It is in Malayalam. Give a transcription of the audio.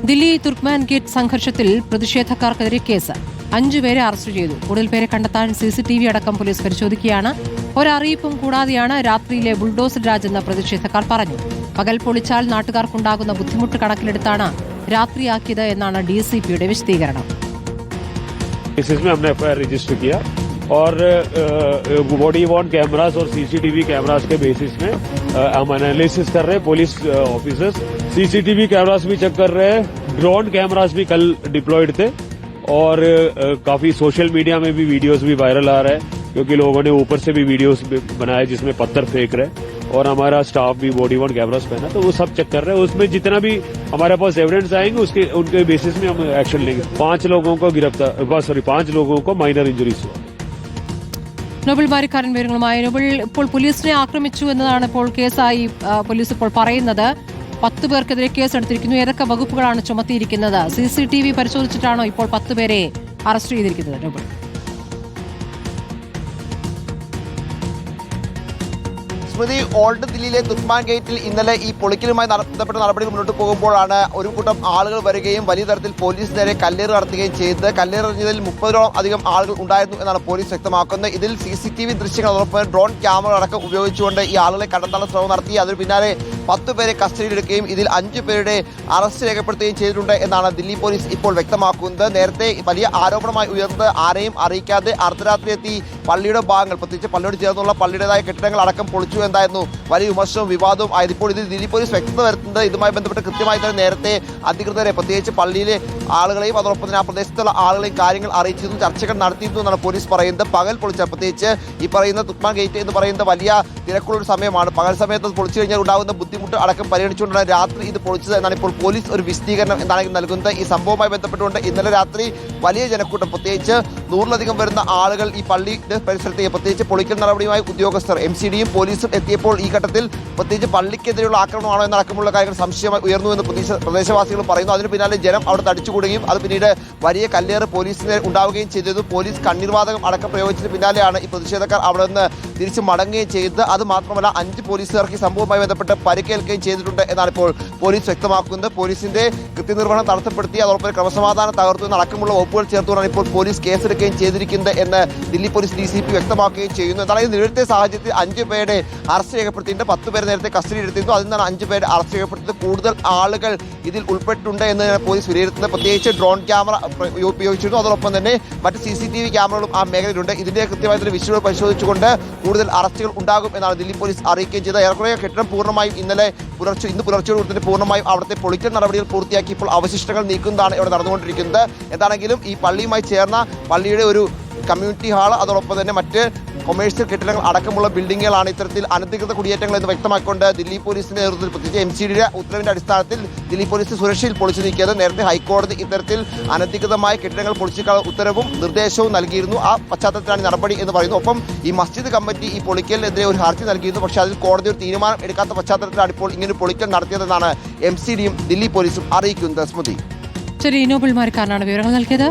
ദില്ലി തുർക്ക്മാൻ ഗേറ്റ് സംഘർഷത്തിൽ പ്രതിഷേധക്കാർക്കെതിരെ കേസ്. 5 പേരെ അറസ്റ്റ് ചെയ്തു. കൂടുതൽ പേരെ കണ്ടെത്താൻ CCTV അടക്കം പോലീസ് പരിശോധിക്കുകയാണ്. ഒരറിയിപ്പും കൂടാതെയാണ് രാത്രിയിലെ ബുൾഡോസർ രാജ് എന്ന് പ്രതിഷേധക്കാർ പറഞ്ഞു. പകൽ പൊളിച്ചാൽ നാട്ടുകാർക്കുണ്ടാകുന്ന ബുദ്ധിമുട്ട് കണക്കിലെടുത്താണ് രാത്രിയാക്കിയത് എന്നാണ് DCPയുടെ വിശദീകരണം. और बॉडी वॉर्न कैमरास और CCTV कैमरास के बेसिस में हम एनालिसिस कर रहे हैं. पुलिस ऑफिसर्स CCTV कैमरास भी चेक कर रहे हैं. ड्रोन कैमरास भी कल डिप्लॉयड थे और काफी सोशल मीडिया में भी वीडियोस भी वायरल आ रहा है क्योंकि लोगों ने ऊपर से भी वीडियोस बनाए जिसमें पत्थर फेंक रहे और हमारा स्टाफ भी बॉडी वॉर्न कैमरास पहना तो वो सब चेक कर रहे हैं. उसमें जितना भी हमारे पास एविडेंस आएंगे उनके बेसिस में हम एक्शन लेंगे. 5 लोगों को 5 लोगों को माइनर इंजरीज हुआ. നോബൽ ബാരിക്കാരൻ വിവരങ്ങളുമായി. നോബൽ, ഇപ്പോൾ പോലീസിനെ ആക്രമിച്ചു എന്നതാണ് ഇപ്പോൾ കേസായി പോലീസ് ഇപ്പോൾ പറയുന്നത്. 10 പേർക്കെതിരെ കേസെടുത്തിരിക്കുന്നു. ഏതൊക്കെ വകുപ്പുകളാണ് ചുമത്തിയിരിക്കുന്നത്? CCTV പരിശോധിച്ചിട്ടാണോ ഇപ്പോൾ 10 പേരെ അറസ്റ്റ് ചെയ്തിരിക്കുന്നത്? നോബൽ, സ്മൃതി, ഓൾഡ് ദില്ലിയിലെ തുർക്ക്മാൻ ഗേറ്റിൽ ഇന്നലെ ഈ പൊളിക്കലുമായി ബന്ധപ്പെട്ട നടപടികൾ മുന്നോട്ട് പോകുമ്പോഴാണ് ഒരു കൂട്ടം ആളുകൾ വരികയും വലിയ തരത്തിൽ പോലീസ് നേരെ കല്ലേറ് നടത്തുകയും ചെയ്തത്. കല്ലേറെറിഞ്ഞതിൽ 30ഓളം അധികം ആളുകൾ ഉണ്ടായിരുന്നു എന്നാണ് പോലീസ് വ്യക്തമാക്കുന്നത്. ഇതിൽ CCTV ദൃശ്യങ്ങൾ അതോടൊപ്പം ഡ്രോൺ ക്യാമറ അടക്കം ഉപയോഗിച്ചുകൊണ്ട് ഈ ആളുകളെ കണ്ടെത്താനുള്ള ശ്രമം നടത്തി. അതിന് പിന്നാലെ 10 പേരെ കസ്റ്റഡിയിലെടുക്കുകയും ഇതിൽ 5 പേരുടെ അറസ്റ്റ് രേഖപ്പെടുത്തുകയും ചെയ്തിട്ടുണ്ട് എന്നാണ് ദില്ലി പോലീസ് ഇപ്പോൾ വ്യക്തമാക്കുന്നത്. നേരത്തെ വലിയ ആരോപണമായി ഉയർന്നത് ആരെയും അറിയിക്കാതെ അർദ്ധരാത്രി എത്തി പള്ളിയുടെ ഭാഗങ്ങൾ, പ്രത്യേകിച്ച് പള്ളിയോട് ചേർന്നുള്ള പള്ളിയുടേതായ കെട്ടിടങ്ങൾ അടക്കം പൊളിച്ചു എന്തായിരുന്നു വലിയ വിമർശനവും വിവാദവും ആയത്. ഇപ്പോൾ ഇതിൽ ദില്ലി പോലീസ് വ്യക്തത വരുത്തുന്നത് ഇതുമായി ബന്ധപ്പെട്ട് കൃത്യമായി തന്നെ നേരത്തെ അധികൃതരെ, പ്രത്യേകിച്ച് പള്ളിയിലെ ആളുകളെയും അതോടൊപ്പം തന്നെ ആ പ്രദേശത്തുള്ള ആളുകളെയും കാര്യങ്ങൾ അറിയിച്ചിരുന്നു, ചർച്ചകൾ നടത്തിയിരുന്നു എന്നാണ് പോലീസ് പറയുന്നത്. പകൽ പൊളിച്ച, പ്രത്യേകിച്ച് ഈ പറയുന്ന തുർക്ക്മാൻ ഗേറ്റ് എന്ന് പറയുന്നത് വലിയ തിരക്കുള്ളൊരു സമയമാണ്. പകൽ സമയത്ത് പൊളിച്ചു കഴിഞ്ഞാൽ ഉണ്ടാകുന്ന ബുദ്ധിമുട്ട് അടക്കം പരിഗണിച്ചുകൊണ്ടാണ് രാത്രി ഇത് പൊളിച്ചത് എന്നാണ് ഇപ്പോൾ പോലീസ് ഒരു വിശദീകരണം എന്നാണ് നൽകുന്നത്. ഈ സംഭവവുമായി ബന്ധപ്പെട്ടുകൊണ്ട് ഇന്നലെ രാത്രി വലിയ ജനക്കൂട്ടം, പ്രത്യേകിച്ച് 100-ലധികം വരുന്ന ആളുകൾ ഈ പള്ളിയുടെ പരിസരത്ത്, പ്രത്യേകിച്ച് പൊളിക്കൽ നടപടിയുമായി ഉദ്യോഗസ്ഥർ MCDയും പോലീസും എത്തിയപ്പോൾ ഈ ഘട്ടത്തിൽ പ്രത്യേകിച്ച് പള്ളിക്കെതിരെയുള്ള ആക്രമണമാണോ എന്നടക്കമുള്ള കാര്യങ്ങൾ സംശയമായി ഉയർന്നു എന്ന് പ്രദേശവാസികൾ പറയുന്നു. അതിന് പിന്നാലെ ജനം അവിടെ തടിച്ചുകൂടുകയും അത് പിന്നീട് വലിയ കല്ലേറ് പോലീസിന് ഉണ്ടാവുകയും ചെയ്തത്. പോലീസ് കണ്ണീർവാതകം അടക്കം പ്രയോഗിച്ചതിന് പിന്നാലെയാണ് ഈ പ്രതിഷേധക്കാർ അവിടെ നിന്ന് തിരിച്ച് മടങ്ങുകയും ചെയ്തത്. അത് മാത്രമല്ല 5 പോലീസുകാർക്ക് ഈ സംഭവവുമായി ബന്ധപ്പെട്ട് പരിക്കേൽക്കുകയും ചെയ്തിട്ടുണ്ട് എന്നാണ് ഇപ്പോൾ പോലീസ് വ്യക്തമാക്കുന്നത്. പോലീസിന്റെ കൃത്യനിർവഹണം തടസ്സപ്പെടുത്തി അതോടൊപ്പം ക്രമസമാധാനം തകർത്തു എന്നടക്കമുള്ള വകുപ്പുകൾ ചേർത്തുകൊണ്ടാണ് ഇപ്പോൾ പോലീസ് കേസെടുക്കുകയും ചെയ്തിരിക്കുന്നത് എന്ന് ദില്ലി പോലീസ് DCP വ്യക്തമാക്കുകയും ചെയ്യുന്നു. എന്നാൽ നേരത്തെ സാഹചര്യത്തിൽ 5 പേരെ അറസ്റ്റ് രേഖപ്പെടുത്തിയിട്ടുണ്ട്. 10 പേരെ നേരത്തെ കസ്റ്റഡി എടുത്തിരുന്നു. അതിൽ നിന്നാണ് 5 പേരെ അറസ്റ്റ് രേഖപ്പെടുത്തിയത്. കൂടുതൽ ആളുകൾ ഇതിൽ ഉൾപ്പെട്ടിട്ടുണ്ട് എന്ന് പോലീസ് വിലയിരുത്തുന്നത്. പ്രത്യേകിച്ച് ഡ്രോൺ ക്യാമറ ഉപയോഗിച്ചിരുന്നു. അതോടൊപ്പം തന്നെ മറ്റ് CCTV ക്യാമറകളും ആ മേഖലയിലുണ്ട്. ഇതിന്റെ കൃത്യമായ വിഷ്വൽ പരിശോധിച്ചുകൊണ്ട് കൂടുതൽ അറസ്റ്റുകൾ ഉണ്ടാകും എന്നാണ് ദില്ലി പോലീസ് അറിയിക്കുകയും ചെയ്തത്. ഏറെക്കുറെ കെട്ടിടം പൂർണ്ണമായും ഇന്ന് പുലർച്ചയോട് തന്നെ പൂർണ്ണമായും അവിടുത്തെ പൊളിക്കൽ നടപടികൾ പൂർത്തിയാക്കി ഇപ്പോൾ അവശിഷ്ടങ്ങൾ നീക്കുന്നതാണ് ഇവിടെ നടന്നുകൊണ്ടിരിക്കുന്നത്. എന്താണെങ്കിലും ഈ പള്ളിയുമായി ചേർന്ന പള്ളിയുടെ ഒരു കമ്മ്യൂണിറ്റി ഹാൾ അതോടൊപ്പം തന്നെ മറ്റ് കൊമേഴ്സ്യൽ കെട്ടിടങ്ങൾ അടക്കമുള്ള ബിൽഡിങ്ങുകളാണ് ഇത്തരത്തിൽ അനധികൃത കുടിയേറ്റങ്ങൾ എന്ന് വ്യക്തമാക്കിക്കൊണ്ട് ദില്ലി പോലീസിന്റെ നേതൃത്വത്തിൽ, പ്രത്യേകിച്ച് MCDയുടെ ഉത്തരവിന്റെ അടിസ്ഥാനത്തിൽ ദില്ലി പോലീസ് സുരക്ഷയിൽ പൊളിച്ചു നീക്കിയത്. നേരത്തെ ഹൈക്കോടതി ഇത്തരത്തിൽ അനധികൃതമായ കെട്ടിടങ്ങൾ പൊളിച്ചിട്ടുള്ള ഉത്തരവും നിർദ്ദേശവും നൽകിയിരുന്നു. ആ പശ്ചാത്തലത്തിലാണ് നടപടി എന്ന് പറയുന്നു. ഒപ്പം ഈ മസ്ജിദ് കമ്മിറ്റി ഈ പൊളിക്കലിനെതിരെ ഒരു ഹർജി നൽകിയിരുന്നു. പക്ഷേ അതിൽ കോടതി ഒരു തീരുമാനം എടുക്കാത്ത പശ്ചാത്തലത്തിലാണ് ഇപ്പോൾ ഇങ്ങനെ പൊളിക്കൽ നടത്തിയതെന്നാണ് MCDയും ദില്ലി പോലീസും അറിയിക്കുന്നത്. സ്മൃതി, ശരി, നോബൽ ബാരിക്കാരനാണ് വിവരങ്ങൾ നൽകിയത്.